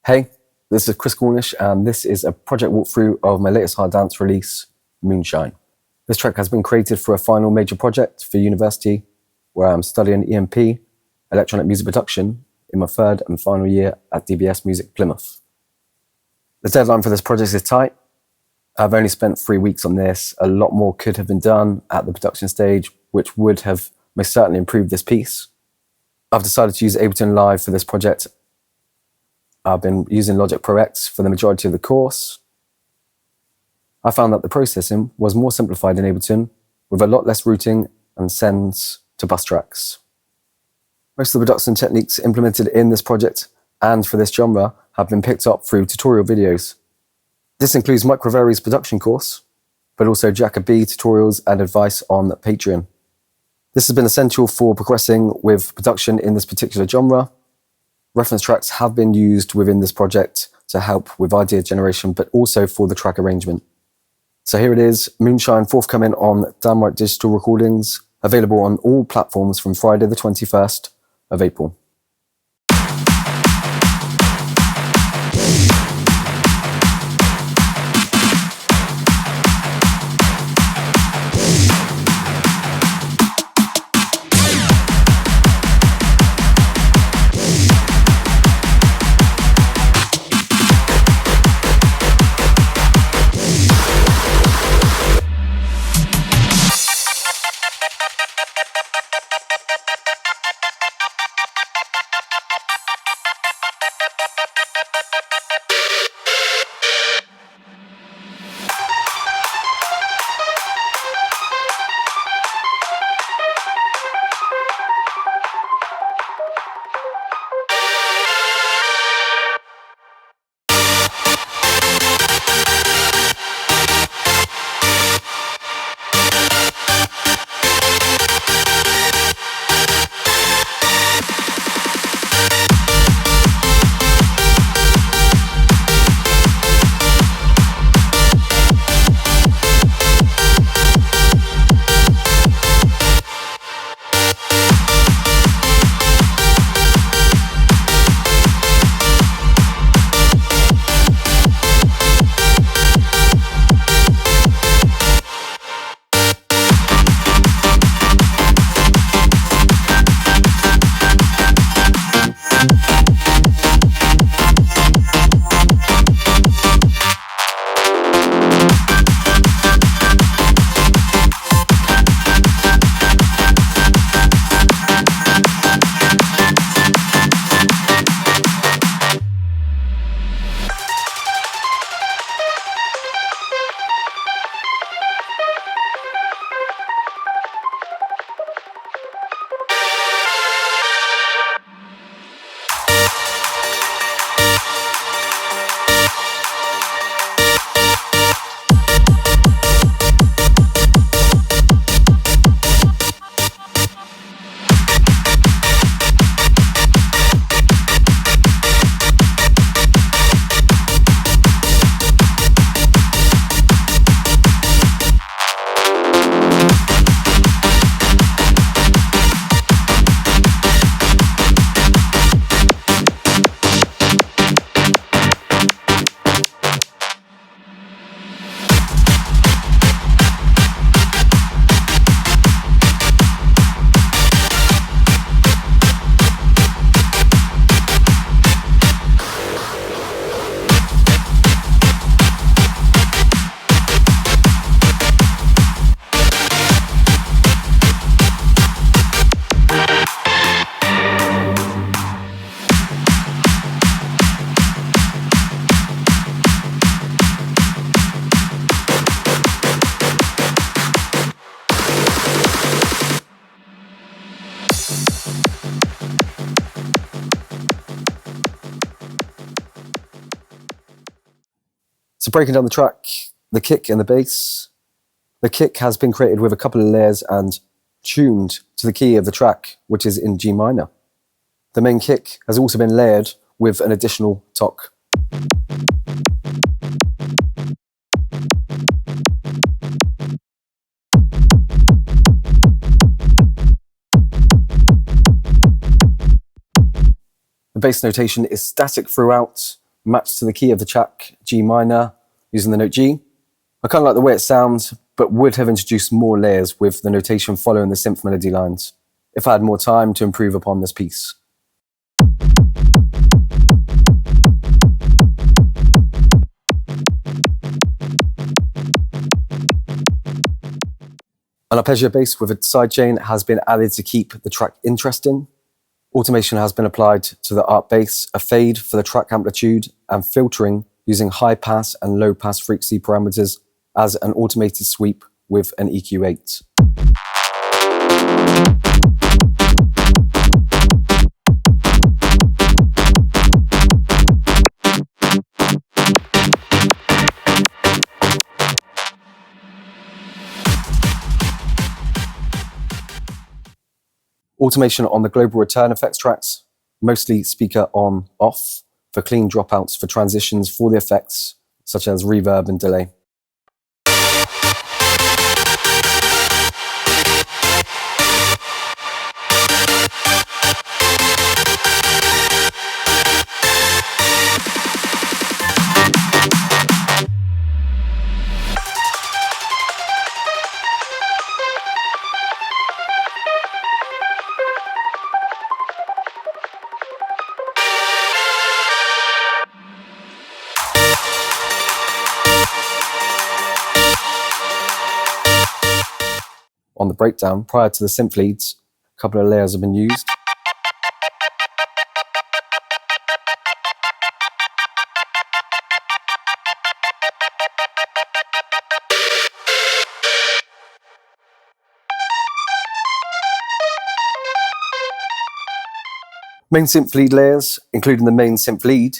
Hey, this is Chris Cornish, and this is a project walkthrough of my latest hard dance release, Moonshine. This track has been created for a final major project for university, where I'm studying EMP, electronic music production, in my third and final year at DBS Music Plymouth. The deadline for this project is tight. I've only spent 3 weeks on this. A lot more could have been done at the production stage, which would have most certainly improved this piece. I've decided to use Ableton Live for this project. I've been using Logic Pro X for the majority of the course. I found that the processing was more simplified in Ableton, with a lot less routing and sends to bus tracks. Most of the production techniques implemented in this project and for this genre have been picked up through tutorial videos. This includes Microvari's production course, but also Jacoby tutorials and advice on Patreon. This has been essential for progressing with production in this particular genre. Reference tracks have been used within this project to help with idea generation, but also for the track arrangement. So here it is, Moonshine, forthcoming on Downright Digital Recordings, available on all platforms from Friday the 21st of April. So breaking down the track, the kick and the bass. The kick has been created with a couple of layers and tuned to the key of the track, which is in G minor. The main kick has also been layered with an additional toc. The bass notation is static throughout, matched to the key of the track G minor using the note G. I kind of like the way it sounds, but would have introduced more layers with the notation following the synth melody lines if I had more time to improve upon this piece. An arpeggio bass with a sidechain has been added to keep the track interesting. Automation has been applied to the art bass, a fade for the track amplitude, and filtering using high pass and low pass frequency parameters as an automated sweep with an EQ8. Automation on the global return effects tracks, mostly speaker on off, for clean dropouts for transitions for the effects, such as reverb and delay. On the breakdown, prior to the synth leads, a couple of layers have been used. Main synth lead layers, including the main synth lead,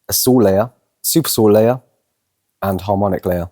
a saw layer, super saw layer, and harmonic layer.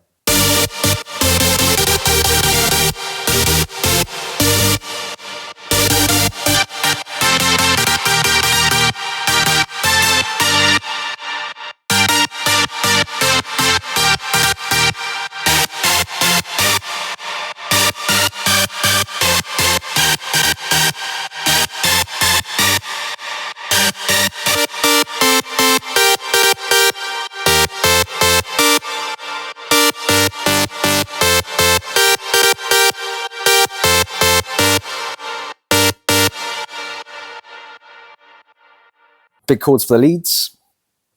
Big chords for the leads.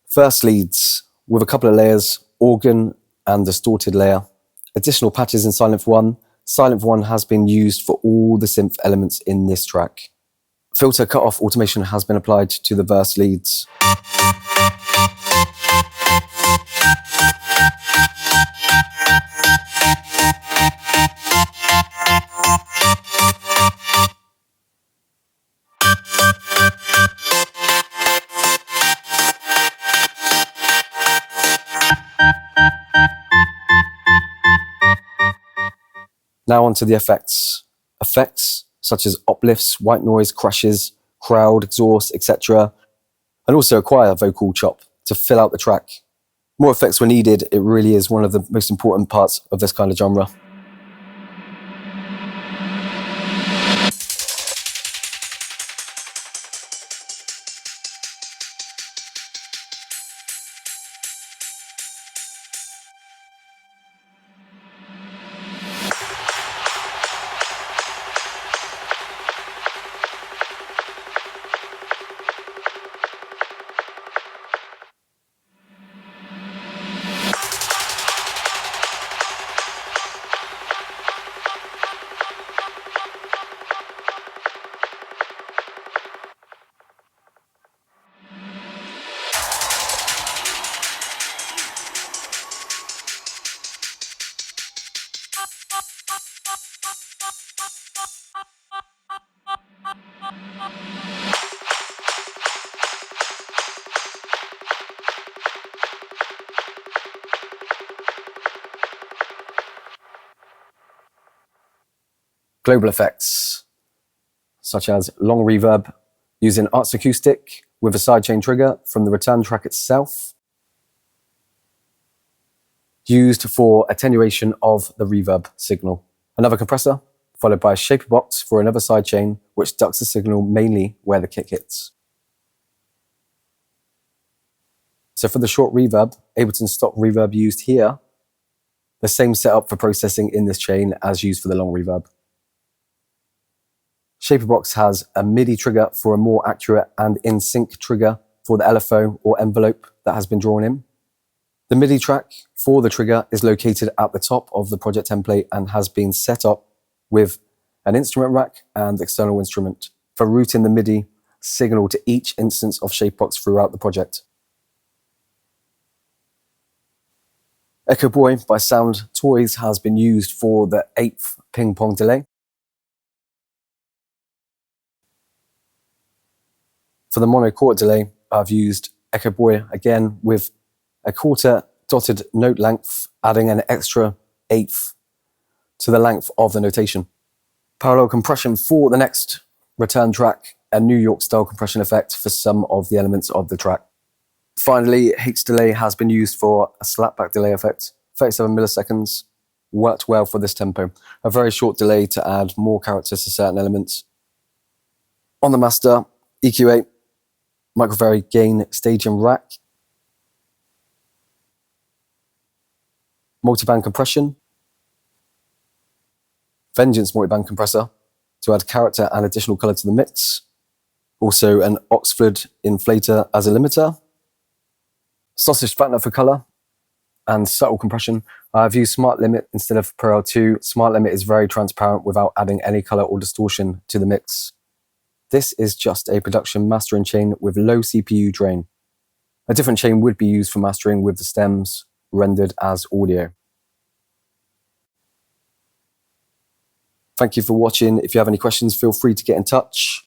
First leads with a couple of layers, organ and distorted layer. Additional patches in Silent 1. Silent 1 has been used for all the synth elements in this track. Filter cutoff automation has been applied to the verse leads. Now onto the effects. Effects such as uplifts, white noise, crashes, crowd, exhaust, etc. And also a choir vocal chop to fill out the track. More effects were needed. It really is one of the most important parts of this kind of genre. Global effects, such as long reverb, using Arts Acoustic with a sidechain trigger from the return track itself, used for attenuation of the reverb signal. Another compressor, followed by a shaper box for another sidechain, which ducks the signal mainly where the kick hits. So for the short reverb, Ableton stock reverb used here, the same setup for processing in this chain as used for the long reverb. Shaperbox has a MIDI trigger for a more accurate and in sync trigger for the LFO or envelope that has been drawn in. The MIDI track for the trigger is located at the top of the project template and has been set up with an instrument rack and external instrument for routing the MIDI signal to each instance of Shapebox throughout the project. Echo Boy by Sound Toys has been used for the 8th ping pong delay. For the monochord delay, I've used Echo Boy again with a quarter dotted note length, adding an extra eighth to the length of the notation. Parallel compression for the next return track, a New York style compression effect for some of the elements of the track. Finally, H delay has been used for a slapback delay effect, 37 milliseconds, worked well for this tempo. A very short delay to add more characters to certain elements. On the master, EQ8, microvari gain stage and rack, multiband compression, Vengeance multiband compressor to add character and additional color to the mix, also an Oxford inflator as a limiter, sausage fattener for color, and subtle compression. I've used Smart Limit instead of Pro L2. Smart Limit is very transparent without adding any color or distortion to the mix. This is just a production mastering chain with low CPU drain. A different chain would be used for mastering with the stems rendered as audio. Thank you for watching. If you have any questions, feel free to get in touch.